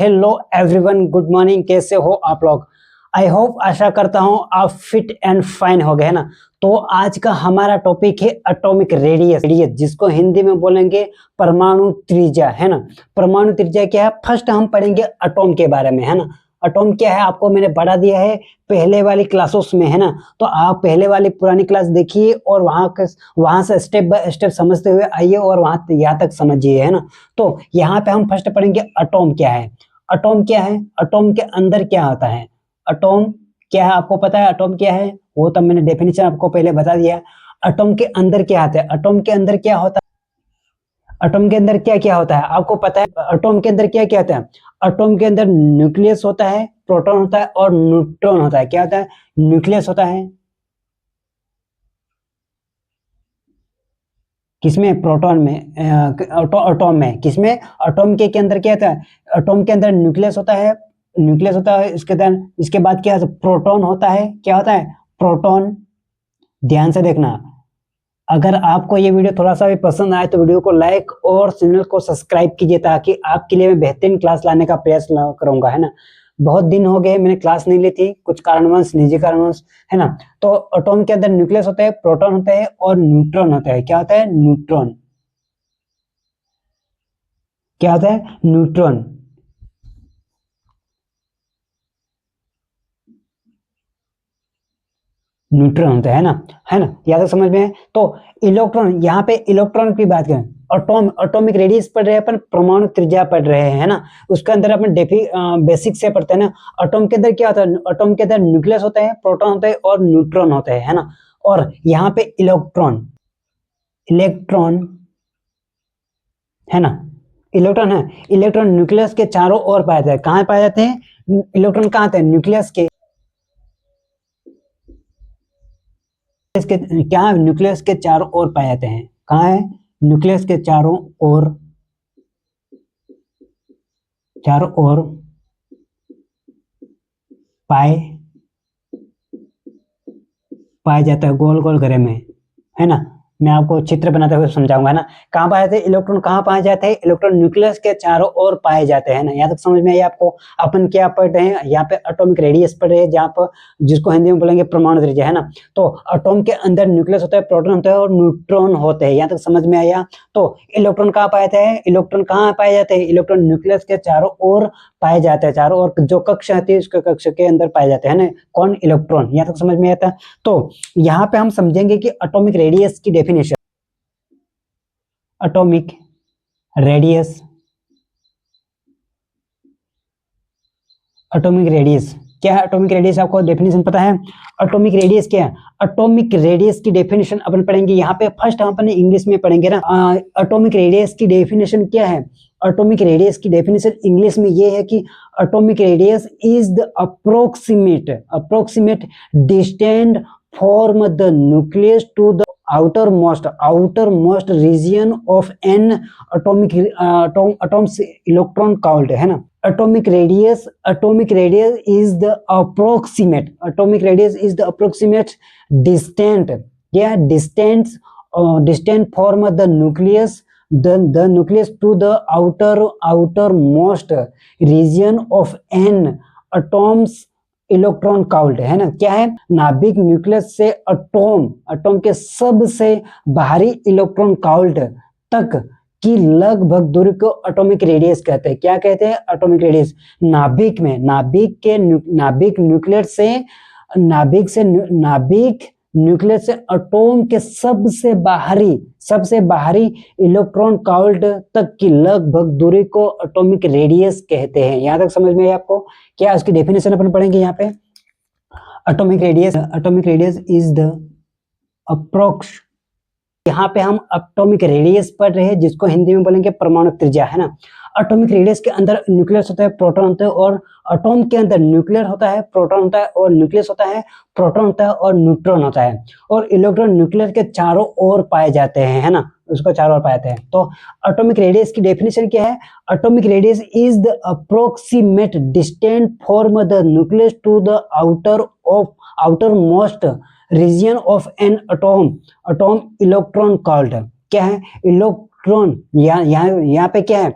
Hello everyone, good morning. कैसे हो आप लोग? आई होप, आशा करता हूं आप फिट एंड फाइन हो गए, है ना। तो आज का हमारा टॉपिक है एटॉमिक रेडियस, जिसको हिंदी में बोलेंगे परमाणु त्रिज्या, है ना। परमाणु त्रिज्या क्या है? फर्स्ट हम पढ़ेंगे एटॉम के बारे में, है ना। एटॉम क्या है आपको मैंने बढ़ा दिया है पहले वाली क्लासेस में, है ना। तो आप पहले वाली पुरानी क्लास देखिए और वहां से स्टेप बाय स्टेप समझते हुए आइए और वहां यहाँ तक समझिए, है ना। तो यहाँ पे हम फर्स्ट पढ़ेंगे एटॉम क्या है। एटॉम क्या है? एटॉम के अंदर क्या होता है? एटॉम क्या है आपको पता है? एटॉम क्या है वो तो मैंने डेफिनेशन आपको पहले बता दिया। एटॉम के अंदर क्या आता है? एटॉम के अंदर क्या होता है? एटॉम के अंदर क्या क्या होता है आपको पता है? एटॉम के अंदर क्या क्या होता है? एटॉम के अंदर न्यूक्लियस होता है, प्रोटॉन होता है और न्यूट्रॉन होता है। क्या होता है? न्यूक्लियस होता है किसमें? प्रोटॉन में, एटॉम में। किसमें? एटॉम के अंदर क्या होता है? एटॉम के अंदर न्यूक्लियस होता है, इसके बाद क्या होता है? प्रोटॉन होता है। क्या होता है? प्रोटॉन। ध्यान से देखना। अगर आपको ये वीडियो थोड़ा सा भी पसंद आए तो वीडियो को लाइक और चैनल को सब्सक्राइब कीजिए, ताकि आपके लिए मैं बेहतरीन क्लास लाने का प्रयास करूंगा, है ना। बहुत दिन हो गए मैंने क्लास नहीं ली थी, कुछ कारणवश, निजी कारणवश, है ना। तो एटॉम के अंदर न्यूक्लियस होता है, प्रोटॉन होता है और न्यूट्रॉन होता है। क्या होता है? न्यूट्रॉन। क्या होता है? न्यूट्रॉन। न्यूट्रॉन होता है ना, है ना। याद समझ में है। तो इलेक्ट्रॉन, यहाँ पे इलेक्ट्रॉन की बात करें, एटॉमिक रेडियस पढ़ रहे हैं अपन, परमाणु त्रिज्या पढ़ रहे हैं, है ना। उसके अंदर अपन बेसिक से पढ़ते हैं ना। एटॉम के अंदर क्या होता है? एटॉम के अंदर न्यूक्लियस होता है, प्रोटॉन होता है और न्यूट्रॉन होता है ना। और यहाँ पे इलेक्ट्रॉन, इलेक्ट्रॉन है ना, इलेक्ट्रॉन है। इलेक्ट्रॉन न्यूक्लियस के चारों ओर पाए जाते हैं। कहाँ पाए जाते हैं इलेक्ट्रॉन? कहाँ आते हैं? न्यूक्लियस के क्या, न्यूक्लियस के चारों ओर पाए जाते हैं। कहाँ है? न्यूक्लियस के चारों ओर, चारों ओर पाए पाया जाता है, गोल गोल घेरे में, है ना। मैं आपको चित्र बनाते हुए समझाऊंगा ना। कहाँ पाए जाते हैं इलेक्ट्रॉन? कहाँ पाए जाते हैं इलेक्ट्रॉन? न्यूक्लियस के चारों ओर पाए जाते हैं ना। यहाँ तक समझ में आई आपको? अपन क्या पढ़ रहे हैं यहाँ पे? एटॉमिक रेडियस पढ़ रहे हैं, जहाँ पर जिसको हिंदी में बोलेंगे परमाणु त्रिज्या, है ना। तो एटॉम के अंदर न्यूक्लियस होता है, प्रोटॉन होता है और न्यूट्रॉन होते हैं। यहाँ तक समझ में आया? तो इलेक्ट्रॉन कहाँ पाए जाते हैं? इलेक्ट्रॉन कहाँ पाए जाते हैं? इलेक्ट्रॉन न्यूक्लियस के चारों ओर पाए जाते हैं। चारों ओर जो कक्ष आती है उसके कक्ष के अंदर पाए जाते हैं ना। कौन? इलेक्ट्रॉन। यहाँ तक समझ में आता है? तो यहाँ पे हम समझेंगे कि एटॉमिक रेडियस की definition. Atomic radius, atomic radius क्या है? एटॉमिक रेडियस आपको डेफिनेशन पता है? एटॉमिक रेडियस क्या है? एटॉमिक रेडियस की डेफिनेशन अपन पढ़ेंगे यहाँ पे। फर्स्ट हम अपन इंग्लिश में पढ़ेंगे ना। एटॉमिक रेडियस की डेफिनेशन क्या है? एटॉमिक रेडियस की डेफिनेशन इंग्लिश में ये है कि atomic radius is the approximate distance from the nucleus to the outermost region of an atom's electron count, है ना। atomic radius is the approximate distance, yeah, distance from the nucleus to the outermost region of an atom's electron count, है ना। क्या है? नाभिक nucleus से atom के सबसे बाहरी इलेक्ट्रॉन काउंट तक की लगभग दूरी को एटॉमिक रेडियस कहते हैं। क्या कहते हैं? Atomic radius. नाभिक न्यूक्लियस से एटॉम के सबसे बाहरी इलेक्ट्रॉन काउंट तक की लगभग दूरी को एटॉमिक रेडियस कहते हैं। यहां तक समझ में आया आपको? क्या उसकी डेफिनेशन अपन पढ़ेंगे यहाँ पे। Atomic radius is the approx, यहाँ पे हम एटॉमिक रेडियस पढ़ रहे हैं, जिसको हिंदी में बोलेंगे परमाणु त्रिज्या, है ना। एटॉमिक रेडियस के अंदर न्यूक्लियस होता है, प्रोटॉन होता है और एटॉम के अंदर न्यूक्लियर होता है, प्रोटॉन होता है और न्यूक्लियस होता है, प्रोटॉन होता है और न्यूट्रॉन होता है। और इलेक्ट्रॉन न्यूक्लियस के चारों ओर पाए जाते हैं, है ना। उसको चारों ओर पाए जाते हैं। तो एटॉमिक रेडियस की डेफिनेशन क्या है? Atomic radius is the approximate distance from the nucleus to the outermost region of an atom electron count. क्या है? इलेक्ट्रॉन यहाँ पे क्या है?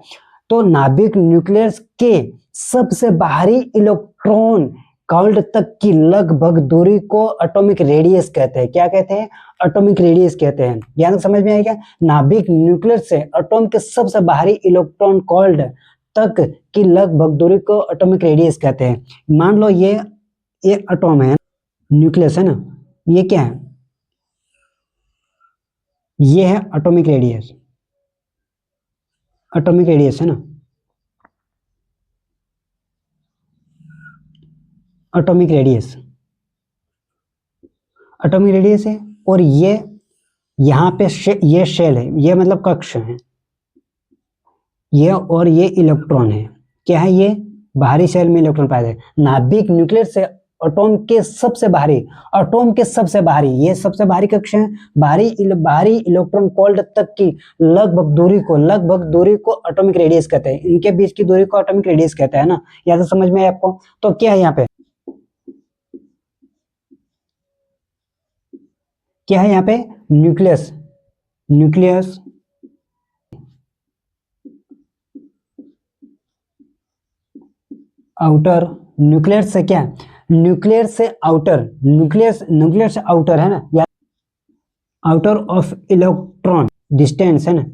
तो नाभिक न्यूक्लियस के सबसे बाहरी इलेक्ट्रॉन कॉल्ड तक की लगभग दूरी को एटॉमिक रेडियस कहते हैं। क्या कहते हैं? एटॉमिक रेडियस कहते हैं। यानी समझ में आएगा, नाभिक न्यूक्लियस से एटॉम के सबसे बाहरी इलेक्ट्रॉन कॉल्ड तक की लगभग दूरी को एटॉमिक रेडियस कहते हैं। मान लो ये एटॉम है, न्यूक्लियस है ना, ये क्या है? ये है एटॉमिक रेडियस, एटॉमिक रेडियस है ना, एटॉमिक रेडियस, एटॉमिक रेडियस है। और ये यहाँ पे ये शेल है, ये मतलब कक्ष है, ये और ये इलेक्ट्रॉन है। क्या है? ये बाहरी शेल में इलेक्ट्रॉन पाए जाते हैं। नाभिक न्यूक्लियस से एटॉम के सबसे बाहरी, एटॉम के सबसे बाहरी, ये सबसे बाहरी कक्ष है, बाहरी इलेक्ट्रॉन कॉल्ड तक की लगभग दूरी को एटॉमिक रेडियस कहते हैं। इनके बीच की दूरी को एटॉमिक रेडियस कहते हैं ना। या तो समझ में आया आपको? तो क्या है यहाँ पे? क्या है यहाँ पे? न्यूक्लियस, न्यूक्लियस आउटर, न्यूक्लियस से क्या? न्यूक्लियस से आउटर, न्यूक्लियस से आउटर है ना, या आउटर ऑफ इलेक्ट्रॉन डिस्टेंस है ना,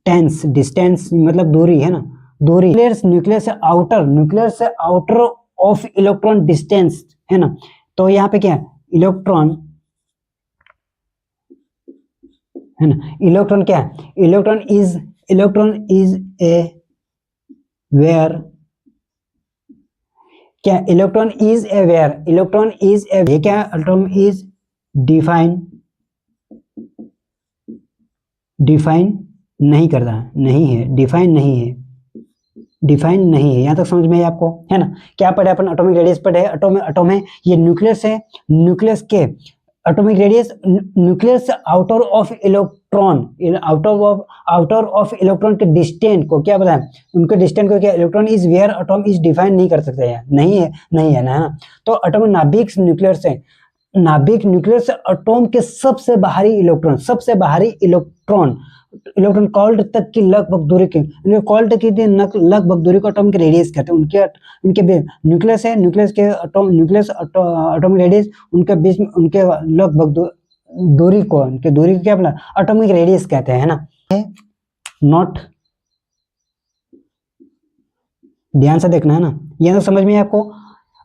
टेंस डिस्टेंस मतलब दूरी है ना, दूरी। न्यूक्लियस से आउटर ऑफ इलेक्ट्रॉन डिस्टेंस है ना। तो यहाँ पे क्या है? इलेक्ट्रॉन है ना, इलेक्ट्रॉन क्या है? इलेक्ट्रॉन इज ए वेयर, क्या? Electron is a where, electron is a, ये क्या? इलेक्ट्रॉन इज डिफाइन नहीं कर रहा, नहीं है, डिफाइन नहीं है। यहां तक समझ में है आपको, है ना? क्या पढ़े अपन? एटॉमिक रेडियस पढ़े। एटॉम है, ये न्यूक्लियस है, न्यूक्लियस के atomic radius, nucleus outer of electron, outer of electron के डिस्टेंस को क्या बताएं? उनके डिस्टेंस को क्या? Electron is where atom is define नहीं कर सकते हैं, नहीं है ना। तो एटॉमिक नाभिक न्यूक्लियस से, नाभिक न्यूक्लियस एटॉम के सबसे बाहरी इलेक्ट्रॉन कॉल्ड तक की लगभग दूरी की, कॉल्ड की लगभग दूरी को एटॉमिक रेडियस कहते हैं। उनके न्यूक्लियस है, न्यूक्लियस एटॉमिक रेडियस, उनके बीच में उनके लगभग दूरी को क्या बोला? एटॉमिक रेडियस कहते हैं, है ना। नॉट, ध्यान से देखना है ना, ये तो समझ में है आपको।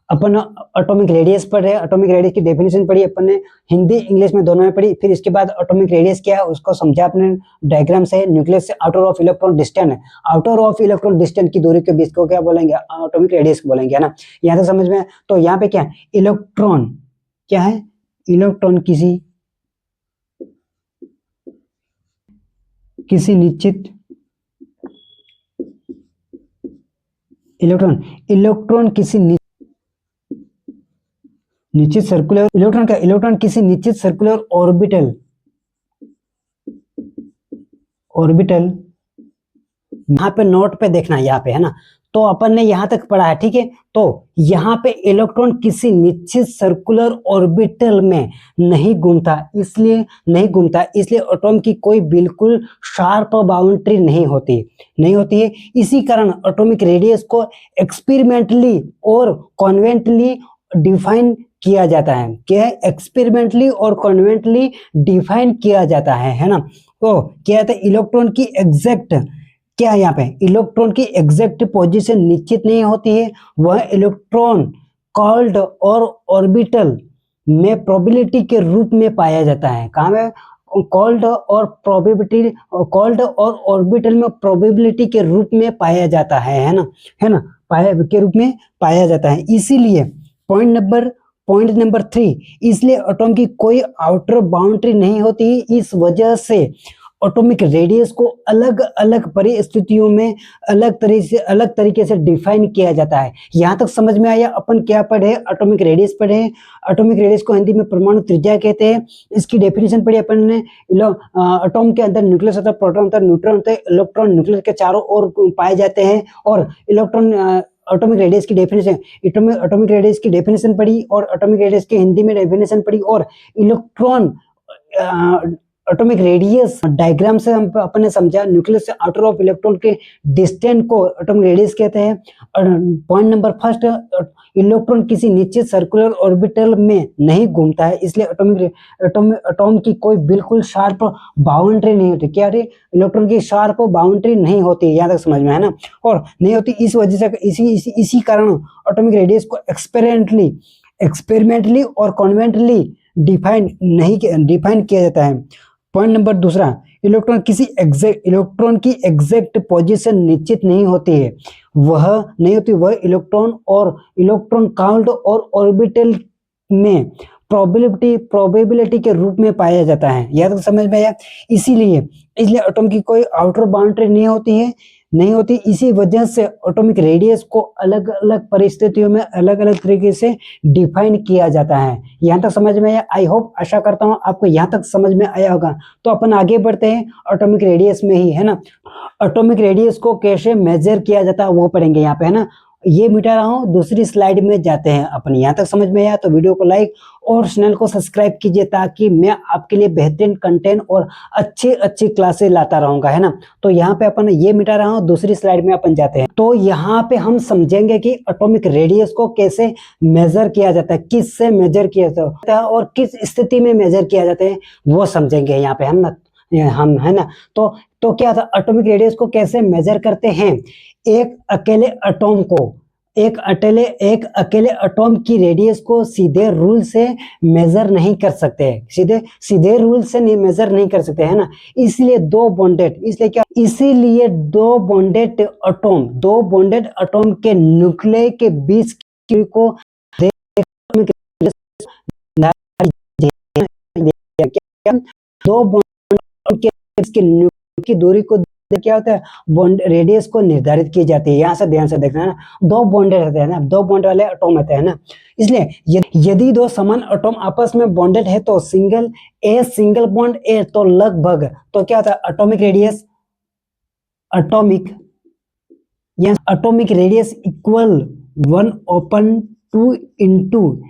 अपन एटॉमिक रेडियस पढ़ रहे हैं, एटॉमिक रेडियस की डेफिनेशन पढ़ी अपन ने, हिंदी इंग्लिश में दोनों में पढ़ी। फिर इसके बाद एटॉमिक रेडियस क्या है उसको समझा अपने डायग्राम से। न्यूक्लियस से आउटर ऑफ इलेक्ट्रॉन डिस्टेंस है, आउटर ऑफ इलेक्ट्रॉन डिस्टेंस की दूरी के बीच को क्या बोलेंगे? एटॉमिक रेडियस बोलेंगे, है ना। यहाँ से समझ में। तो यहाँ पे क्या है? इलेक्ट्रॉन क्या है? इलेक्ट्रॉन किसी निश्चित इलेक्ट्रॉन किसी निश्चित सर्कुलर, इलेक्ट्रॉन किसी निश्चित सर्कुलर ऑर्बिटल, यहाँ पे नोट पे देखना, यहाँ पे है ना। तो अपन ने यहाँ तक पढ़ा है, ठीक है। तो यहाँ पे इलेक्ट्रॉन किसी निश्चित सर्कुलर ऑर्बिटल में नहीं घूमता, इसलिए एटॉम की कोई बिल्कुल शार्प बाउंड्री नहीं होती है। इसी कारण एटॉमिक रेडियस को एक्सपेरिमेंटली और कॉन्वेंटली डिफाइन किया जाता है। क्या है? एक्सपेरिमेंटली और कॉन्वेंटली डिफाइन किया जाता है ना। तो क्या है? इलेक्ट्रॉन की एग्जैक्ट क्या है? यहाँ पे इलेक्ट्रॉन की एग्जैक्ट पोजीशन निश्चित नहीं होती है। वह इलेक्ट्रॉन कॉल्ड और ऑर्बिटल में प्रोबेबिलिटी के रूप में पाया जाता है। कहाँ में? कॉल्ड और ऑर्बिटल में प्रोबेबिलिटी के रूप में पाया जाता है ना, के रूप में पाया जाता है। इसीलिए पॉइंट नंबर 3, इसलिए एटॉम की कोई आउटर बाउंड्री नहीं होती। इस वजह से एटॉमिक रेडियस को अलग अलग परिस्थितियों में अलग तरीके से डिफाइन किया जाता है। यहाँ तक समझ में आया? अपन क्या पढ़े? एटॉमिक रेडियस पढ़े। एटॉमिक रेडियस को हिंदी में परमाणु त्रिज्या कहते हैं। इसकी डेफिनेशन पढ़ी अपन ने। एटॉम के अंदर न्यूक्लियस होता है, प्रोटॉन होता है, न्यूट्रॉन होता है। इलेक्ट्रॉन न्यूक्लियस के चारों ओर पाए जाते हैं। और इलेक्ट्रॉन एटॉमिक रेडियस की डेफिनेशन पढ़ी और एटॉमिक रेडियस की हिंदी में डेफिनेशन पढ़ी। और इलेक्ट्रॉन एटॉमिक रेडियस डायग्राम से हम अपने समझा न्यूक्लियस से आउटर ऑफ इलेक्ट्रॉन के डिस्टेंस को एटॉमिक रेडियस कहते हैं। पॉइंट नंबर फर्स्ट, इलेक्ट्रॉन किसी निश्चित सर्कुलर ऑर्बिटल में नहीं घूमता है, इसलिए एटॉम की कोई बिल्कुल शार्प बाउंड्री नहीं होती। क्या होती? इलेक्ट्रॉन की शार्प बाउंड्री नहीं होती, यहाँ तक समझ में है ना, और नहीं होती इस वजह से इसी कारण एटॉमिक रेडियस को एक्सपेरिमेंटली और कॉन्वेंटली डिफाइन किया जाता है। पॉइंट नंबर दूसरा, इलेक्ट्रॉन की एग्जैक्ट पोजीशन निश्चित नहीं होती है, वह इलेक्ट्रॉन काउंट और ऑर्बिटल में प्रोबेबिलिटी के रूप में पाया जाता है। यह तो समझ में आया। इसीलिए एटॉम की कोई आउटर बाउंड्री नहीं होती। इसी वजह से एटॉमिक रेडियस को अलग अलग परिस्थितियों में अलग अलग तरीके से डिफाइन किया जाता है। यहाँ तक समझ में आया? आई होप, आशा करता हूँ आपको यहाँ तक समझ में आया होगा। तो अपन आगे बढ़ते हैं एटॉमिक रेडियस में ही, है ना। एटॉमिक रेडियस को कैसे मेजर किया जाता है वो पढ़ेंगे यहाँ पे, है ना। ये मिटा रहा हूँ, दूसरी स्लाइड में जाते हैं अपन। यहाँ तक समझ में आया तो वीडियो को लाइक और चैनल को सब्सक्राइब कीजिए, ताकि मैं आपके लिए बेहतरीन कंटेंट और अच्छी क्लासेस लाता रहूंगा, है ना। तो यहाँ पे अपन ये मिटा रहा हूँ, दूसरी स्लाइड में अपन जाते हैं। तो यहाँ पे हम समझेंगे कि एटॉमिक रेडियस को कैसे मेजर किया जाता है, किससे मेजर किया जाता है और किस स्थिति में मेजर किया जाता है, वो समझेंगे यहाँ पे हम, है ना। तो क्या था, एटॉमिक रेडियस को कैसे मेजर करते हैं। एक अकेले एटॉम की रेडियस को सीधे रूल से मेजर नहीं कर सकते, सीधे रूल से मेजर नहीं कर सकते, है ना। इसलिए दो बॉन्डेड एटॉम के न्यूक्लियस के बीच को दो बॉन्ड के न्यूक्लियस की दूरी को क्या होता है, बॉन्ड रेडियस को निर्धारित की जाती है। यहाँ से ध्यान से देखना है ना, दो बॉन्डेड रहते हैं ना, दो बॉन्ड वाले एटॉम होते हैं ना। इसलिए यदि दो समान एटॉम आपस में बॉन्डेड है तो सिंगल बॉन्ड ए तो लगभग, तो क्या होता है, atomic radius equal 1/2 into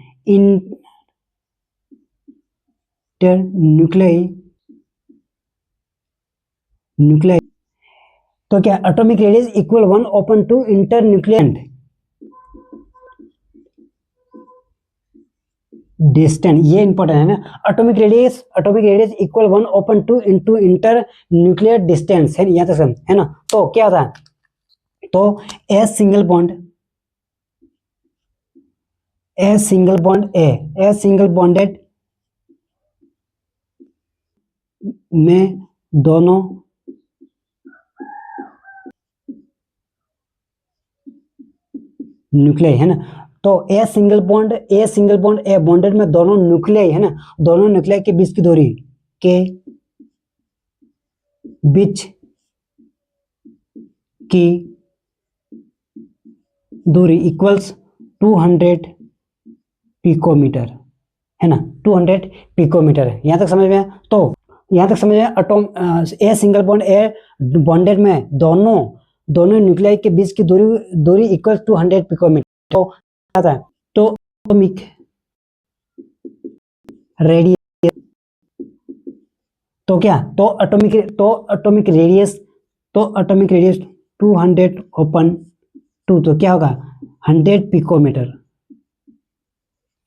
nucleus. तो क्या, atomic radius equal 1/2 inter nuclear distance, ये इंपॉर्टेंट है ना। Atomic radius equal 1/2 into inter nuclear distance, है यहाँ तक, है ना। तो क्या था, तो ए सिंगल बॉन्डेड में दोनों न्यूक्लियर, है ना। तो a single bond A bonded में दोनों न्यूक्लियर, है ना, दोनों न्यूक्लियर के बीच की दूरी इक्वल्स 200 पिकोमीटर, है ना, 200 पिकोमीटर है। यहाँ तक समझ में। तो यहाँ तक समझ में, a single bond A bonded में दोनों न्यूक्लियर के बीच की दूरी इक्वल 200 पिकोमीटर। तो क्या था, तो एटॉमिक रेडियस, तो क्या, तो एटॉमिक रेडियस 200/2, तो क्या होगा, 100 पिकोमीटर,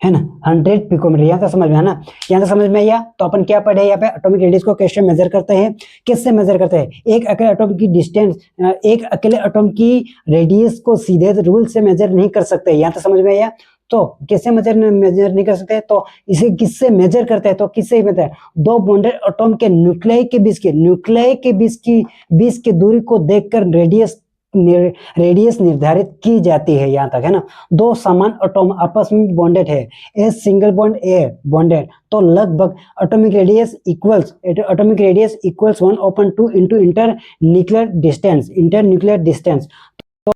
है ना, 100 पिकोमीटर। यहाँ तक समझ में है ना, यहाँ तक समझ में आया। तो अपन क्या पढ़े यहाँ पे, एटॉमिक रेडियस को कैसे मेजर करते हैं, किससे मेजर करते हैं। एक अकेले एटॉम की रेडियस को सीधे रूल से मेजर नहीं कर सकते, यहाँ तक समझ में आया। तो किससे मेजर नहीं कर सकते, तो इसे किससे मेजर करते हैं, तो किससे मेजर, दो बॉन्डेड एटॉम के न्यूक्लियर के बीच की दूरी को देखकर रेडियस निर्धारित की जाती है, यहाँ तक है ना। दो समान एटॉम आपस में बॉन्डेड है, a single bond A bonded, तो लगभग atomic radius equals 1/2 into inter nuclear distance. तो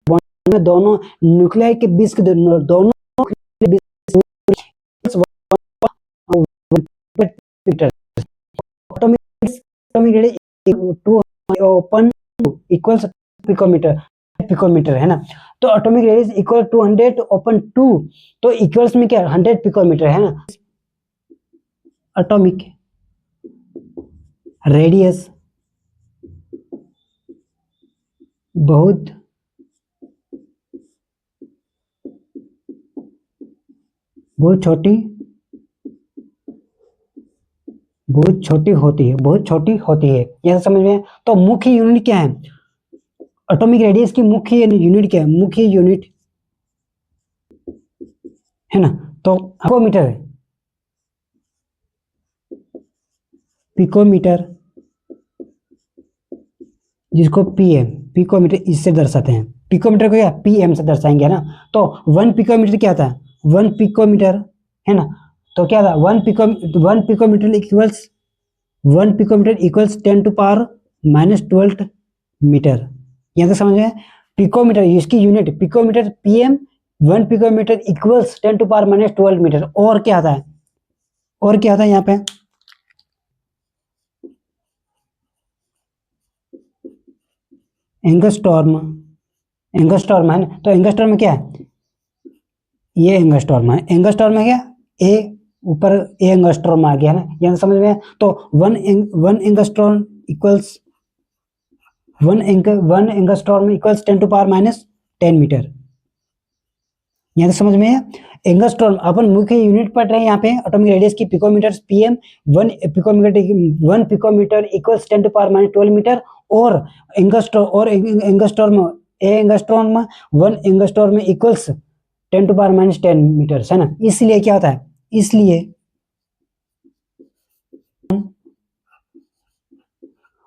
बॉन्ड में दोनों न्यूक्लियर के बीच दोनों एटॉमिक रेडियस इक्वल्स पिकोमीटर, है ना। तो एटॉमिक रेडियस इक्वल 200/2, तो इक्वल्स में क्या, 100 पिकोमीटर, है ना। एटॉमिक रेडियस बहुत छोटी होती है, बहुत छोटी होती है। यह समझ में? तो मुख्य यूनिट क्या है? एटॉमिक रेडियस की मुख्य यूनिट क्या है? मुख्य यूनिट है ना, तो पिकोमीटर है। पिकोमीटर जिसको पीएम पिकोमीटर इससे दर्शाते हैं। पिकोमीटर को क्या पीएम से दर्शाएंगे, है ना। तो 1 पिकोमीटर क्या था? 1 पिकोमीटर, है ना। तो क्या था? 1 picometre equals 10 to power -12 metre. यहाँ तक समझ में? पिकोमीटर इसकी unit picometre PM, 1 picometre equals 10 to power -12 metre. और क्या आता है? और क्या आता है यहाँ पे? एंगस्टॉर्म है ना। तो एंगस्टॉर्म क्या है? ये एंगस्टॉर्म है। एंगस्टॉर्म में क्या ए ऊपर ए एंगस्ट्रॉम आ गया है ना, यहाँ समझ में? तो 1 angstrom equals 1 angstrom equals 10 to power -10 metre. यहाँ समझ में है? एंगस्ट्रॉम अपन मुख्य यूनिट पढ़ रहे हैं यहाँ पे एटॉमिक रेडियस की, picometre PM. 1 picometre equals 10 to power -12 metre. और angstrom 1 angstrom equals 10 to power -10 metre, है ना। इसलिए क्या होता है? इसलिए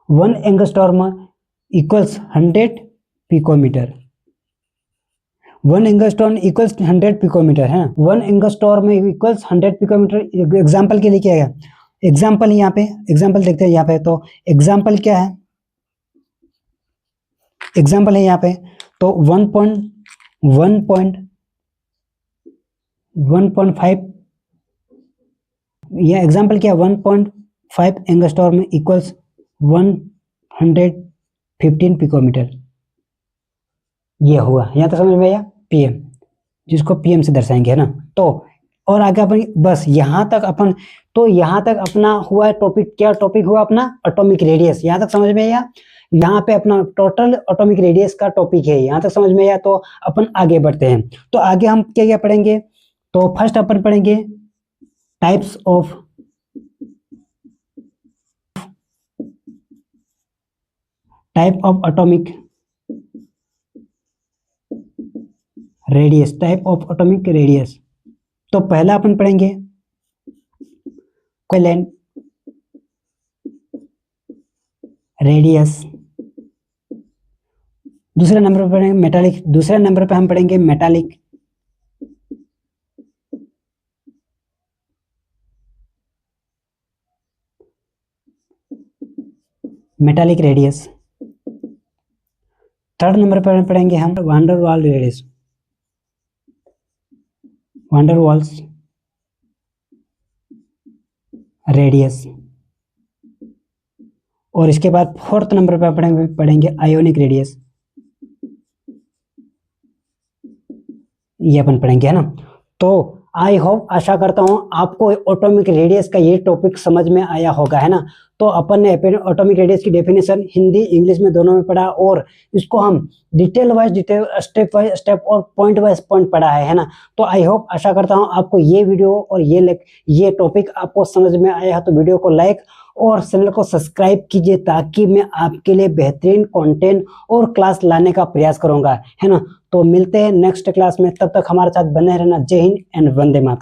1 angstrom equals 100 picometre. 1 angstrom equals 100 picometre, है ना। 1 एंगस्ट्रॉम इक्वल्स 100 पिकोमीटर। एग्जाम्पल के लिए क्या है? एग्जाम्पल यहाँ पे एग्जाम्पल देखते हैं यहाँ पे। तो एग्जाम्पल क्या है? एग्जाम्पल है यहाँ पे तो 1.5 यह एग्जाम्पल क्या? 1.5 एंगस्ट्रॉम इक्वल्स 115 पिकोमीटर। ये हुआ, यहाँ तक समझ में आया? पीएम, जिसको पीएम से दर्शाएंगे, है ना। तो और आगे अपन बस यहाँ तक अपन, तो यहाँ तक अपना हुआ टॉपिक। क्या टॉपिक हुआ अपना? Atomic radius. यहाँ तक समझ में आया? यहाँ पे अपना टोटल एटॉमिक रेडियस का टॉपिक है। यहाँ तक समझ में आया? तो अपन आगे बढ़ते हैं। तो आगे हम क्या क्या पढ़ेंगे? तो फर्स्ट अपन पढ़ेंगे types of atomic radius. Type of atomic radius. तो पहला अपन पढ़ेंगे कोवेलेंट रेडियस। दूसरे नंबर पर पढ़ेंगे मेटालिक। दूसरे नंबर पर हम पढ़ेंगे मेटालिक रेडियस। थर्ड नंबर पर पढ़ेंगे हम वांडरवाल रेडियस, वांडरवाल्स रेडियस। और इसके बाद फोर्थ नंबर पर पढ़ेंगे आयोनिक रेडियस। ये अपन पढ़ेंगे, है ना। तो आई होप, आशा करता हूं आपको एटॉमिक रेडियस का ये टॉपिक समझ में आया होगा, है ना। तो अपन ने एटॉमिक रेडियस की डेफिनेशन हिंदी इंग्लिश में दोनों में पढ़ा, और इसको हम डिटेल स्टेप वाइज स्टेप और पॉइंट वाइज पॉइंट पढ़ा है ना। तो आई होप, आशा करता हूं आपको ये वीडियो और ये टॉपिक आपको समझ में आया है। तो वीडियो को लाइक और चैनल को सब्सक्राइब कीजिए, ताकि मैं आपके लिए बेहतरीन कंटेंट और क्लास लाने का प्रयास करूंगा, है ना। तो मिलते हैं नेक्स्ट क्लास में, तब तक हमारे साथ बने रहना। जय हिंद एंड वंदे मातरम।